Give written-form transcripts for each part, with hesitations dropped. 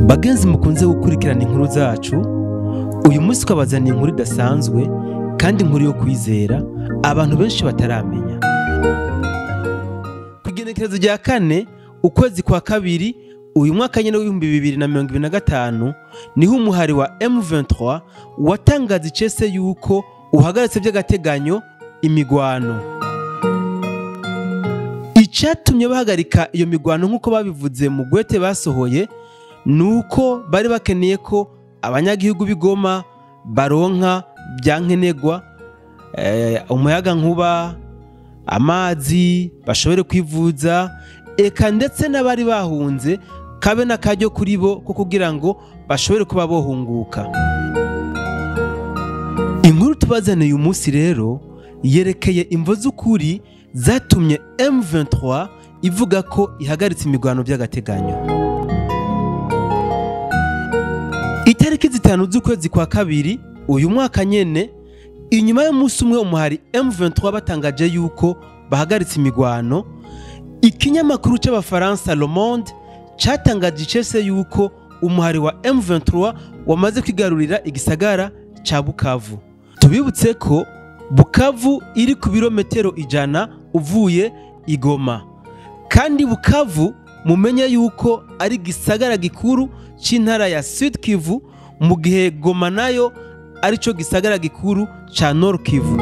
Bagenzi mukunze gukurikirana inkuru zacu, uyu munsi twabazaniye inkuru idasanzwe kandi inkuru yo kwizera abantu benshi bataramenya. Ku igenekerezo rya 4 ukwezi kwa kabiri uyu mwaka nyene w'2025 niho umuhari wa M23 watangaza icese yuko uhagaritse by'agateganyo imigwano. Icatumye bahagarika iyo migwano nk'uko babivuze mu gwete basohoye nuko bari bakeneye ko abanyagihugu b'Igoma baronka byankenegwa, umuyaga nkuba, amazi, bashobore kwivuza, eka ndetse n'abari bahunze kabe nakaryo kuri bo ko kugira ngo bashobore kuba bohunguka. Inkuru tubazaniye uyu munsi rero yerekeye imvo z'ukuri zatumye M23 ivuga ko ihagaritse imigwano by'agateganyo. Itariki 5 z'ukwezi kwa kabiri uyu mwaka nyene, inyuma y'umunsi umwe umuhari M23 batangaje yuko bahagaritse imigwano, ikinyamakuru c'abafaransa Le Monde catangaje icese yuko umuhari wa M23 wamaze kwigarurira igisagara ca Bukavu. Tubibutse ko Bukavu iri ku birometero 100 uvuye Igoma, kandi Bukavu mumenye yuko ari gisagara gikuru c'intara ya Sud Kivu, mu gihe Goma nayo ari cyo gisagara gikuru ca Nord Kivu.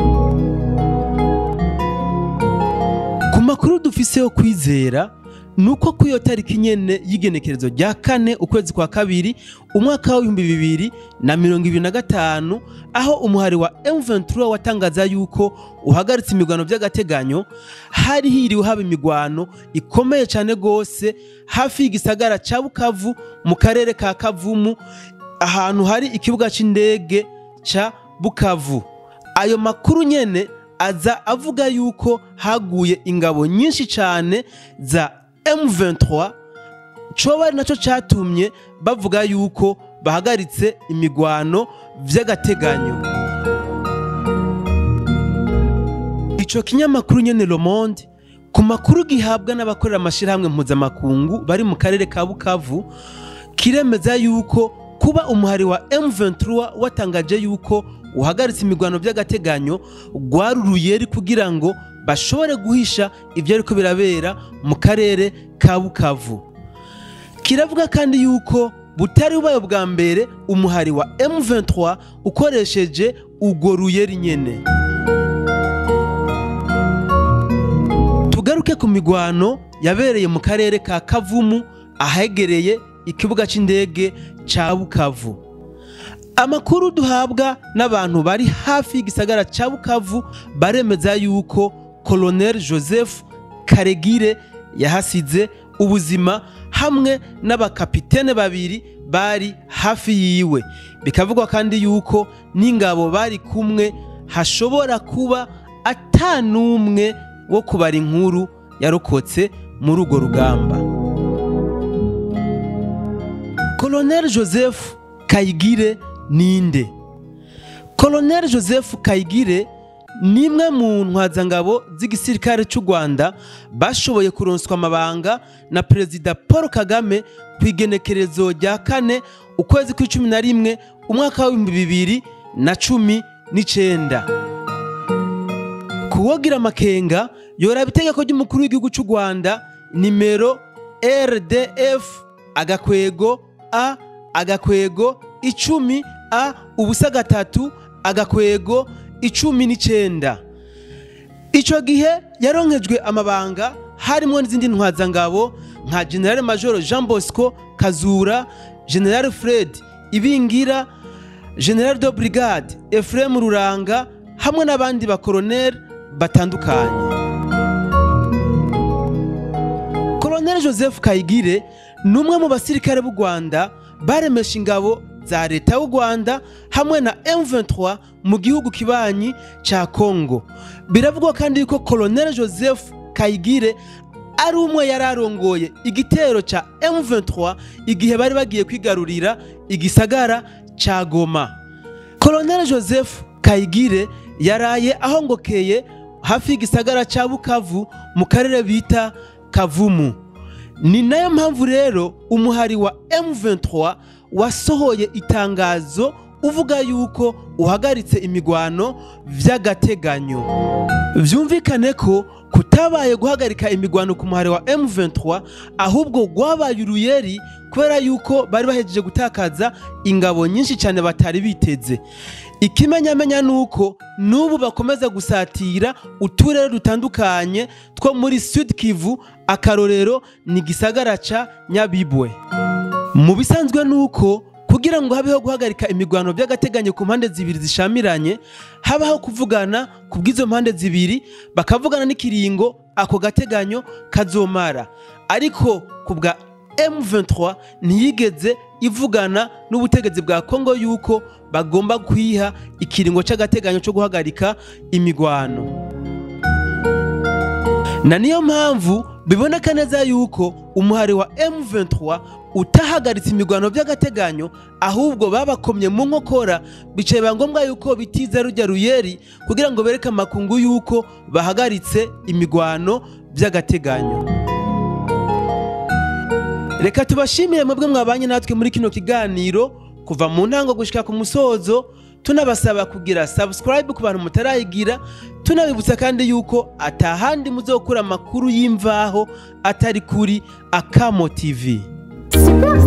Ku makuru dufise yo kwizera nuko kuyo tariki nyene y'igenekerezo rya 4 ukwezi kwa kabiri umwaka wa 2025 aho umuhari wa M23 watangaza yuko uhagaritse imigwano by'agateganyo, hari hiriwe haba imigwano ikomeye cyane gose hafi y'igisagara ca Bukavu mu karere ka Kavumu, ahantu hari ikibuga c'indege ca Bukavu. Ayo makuru nyene aza avuga yuko haguye ingabo nyinshi cyane za M23, coba ari naco catumye bavuga yuko bahagaritse imigwano vy'agateganyo. Ico kinyamakuru nyene Le Monde ku makuru gihabwa n'abakorera amashirahamwe mpuzamakungu bari mu karere ka Bukavu kiremeza yuko kuba umuhari wa M23 watangaje yuko uhagaritse imigwano by'agateganyo gwaruruyeri kugira ngo bashobore guhisha ivyo ariko birabera mu karere ka Bukavu. Kiravuga kandi yuko butari bubaye bwa mbere umuhari wa M23 ukoresheje ugo ruyeri nyene. Tugaruke ku migwano yabereye mu karere ka Kavumu ahegereye ikibuga c'indege ca Bukavu. Amakuru duhabwa n'abantu bari hafi y'igisagara ca Bukavu baremeza yuko Colonel Joseph Karegire yahasize ubuzima hamwe n'abakapitene babiri bari hafi yiwe. Bikavugwa kandi yuko n'ingabo bari kumwe hashobora kuba atanumwe wo kubara inkuru yarokotse muri ugo rugamba. Colonel Joseph Karegire ninde? Colonel Joseph Karegire nimwe mu ntwazangabo z'igisirikare cy'u Rwanda bashoboye kuronswa amabanga na Perezida Paul Kagame ku igenekerezo rya 4 ukwezi kwa 11 umwaka wa 2019. Kuwogira makenga yoraba itegeko ry'umukuru w'igihugu cy'u Rwanda nimero RDF agakwego A agakwego 10 A ubusa 3 agakwego 19. Ico gihe yaronkejwe amabanga harimo n'izindi ntwazangabo nka General Major Jean Bosco Kazura, General Fred Ibingira, General de Brigade Ephraim Ruranga hamwe n'abandi bakolonel batandukanye. Colonel Joseph Karegire numwe mu basirikare b'u Rwanda baremesha ingabo za leta y'u Rwanda hamwe na M23 mu gihugu kibanyi ca Congo. Biravugwa kandi yuko Colonel Joseph Karegire ari umwe yararongoye igitero ca M23 igihe bari bagiye kwigarurira igisagara ca Goma. Colonel Joseph Karegire yaraye ahongokeye hafi y'igisagara ca Bukavu mu karere bita Kavumu. Ni nayo mpamvu rero umuhari wa M23 wasohoye itangazo uvuga yuko uhagaritse imigwano vy'agateganyo. Vyumvikane ko kutabaye guhagarika imigwano ku muhari wa M23 ahubwo gwabaye uruyeri kubera yuko bari bahejeje gutakaza ingabo nyinshi cyane batari biteze. Ikimenyamenya nuko nubu bakomeza gusatira uturere dutandukanye two muri Sud Kivu, akarorero ni gisagara ca Nyabibwe. Mu bisanzwe nuko kugira ngo habeho guhagarika imigwano by'agateganyo ku mpande zibiri zishamiranye, habaho kuvugana ku bw'izo mpande zibiri, bakavugana n'ikiringo ako gateganyo kazomara. Ariko ku bwa M23 ntiyigeze ivugana n'ubutegetsi bwa Kongo yuko bagomba kwiha ikiringo c'agateganyo cyo guhagarika imigwano. Na niyo mpamvu biboneka neza yuko umuhari wa M23 utahagaritse imigwano by'agateganyo, ahubwo babakomye mu nkokora, bicaye bangombwa yuko bitiza rujya ruyeri kugira ngo bereke amakungu yuko bahagaritse imigwano by'agateganyo. Reka tubashimire mwebwe mwabanye natwe muri kino kiganiro kuva mu ntango gushika ku musozo, tunabasaba kugira subscribe ku bantu mutarayigira, tunabibutsa kandi yuko atahandi muzokura amakuru y'imvaho atari kuri Akamo TV. Super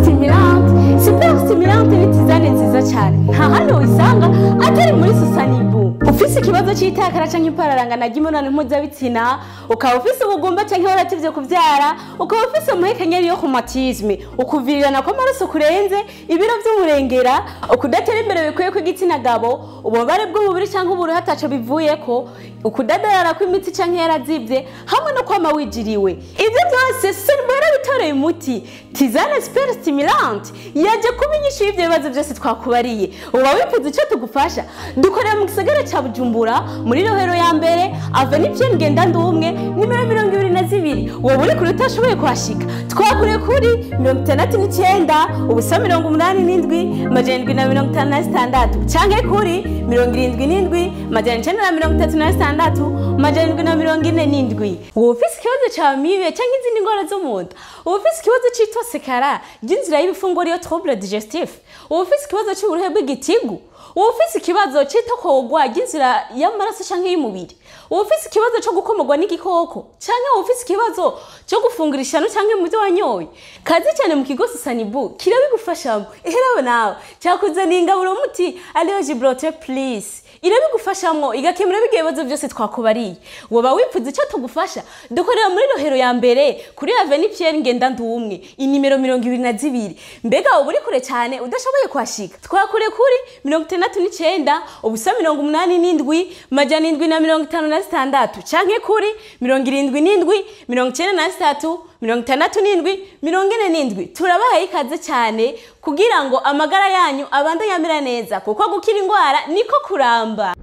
stimulante ni tizane nziza cyane, nta handi wisanga atari muri Susanibu. Ufise ikibazo cy'itakara canke impararanga na gimona mpuzabitsina, ukaba ufise ubugumba canke warativye kuvyara, ukaba ufise umuhekenyeri yo kumatisme, ukuvirirana kw'amaraso kurenze, ibiro vy'umurengera, ukudatera imbere bikwiye kw'igitsina gabo, ububabare bw'umubiri canke uburuhe ataco bivuyeko, ukudadara kw'imitsi canke yarazivye, hamwe no kwama wijiriwe. Ivyo byose Susanibu yarabitoreye umuti. Tizane Super Stimulante yaje kubinyisha ivyo bibazo byose twakubariye. Uba wifuza icyo tugufasha, dukorera mu gisagara ca Bujumbura muri Rohero ya mbere, Avenue Pierre Ngendandumwe, nimero 22. Wowe uri kuri utashoboye kuhashika, twakure kuri 69 ubusa 87 756 canke kuri 77 936 747. Wowe ufise ikibazo ca mibe canke izindi ngwara zo munda, wowe ufise ikibazo c'itosekara ry'inzira y'ibifunguro yo trouble digestif, wowe ufise ikibazo c'uburuhe bw'igitigu, wowe ufise ikibazo c'itokogwa ry'inzira y'amaraso canke y'umubiri, wowe ufise ikibazo cyo gukomogwa n'igikoko canke wowe ufise ikibazo cyo gufungura ishano canke mu byo wanyoye, kazi cyane mu kigo Susanibu kirabigufashamo. Eherawe nawe cyakuzaniye ingaburo muti Allergie Blotter Plus, irabigufashamwo igakemura bigebazo byose twakubariye. Woba wifuza icyo tugufasha, dukorera muri Rohero ya mbere kuri Avenue Pierre Ngendandumwe, inimero 22. Mbega wowe uri kure cyane udashoboye kwashika, twakure kuri 69 ubusa 87 756 canke kuri 77 93 67 47. Turabahaye ikaze cyane kugira ngo amagara yanyu abandanye amera neza, kuko gukira ingwara niko kuramba.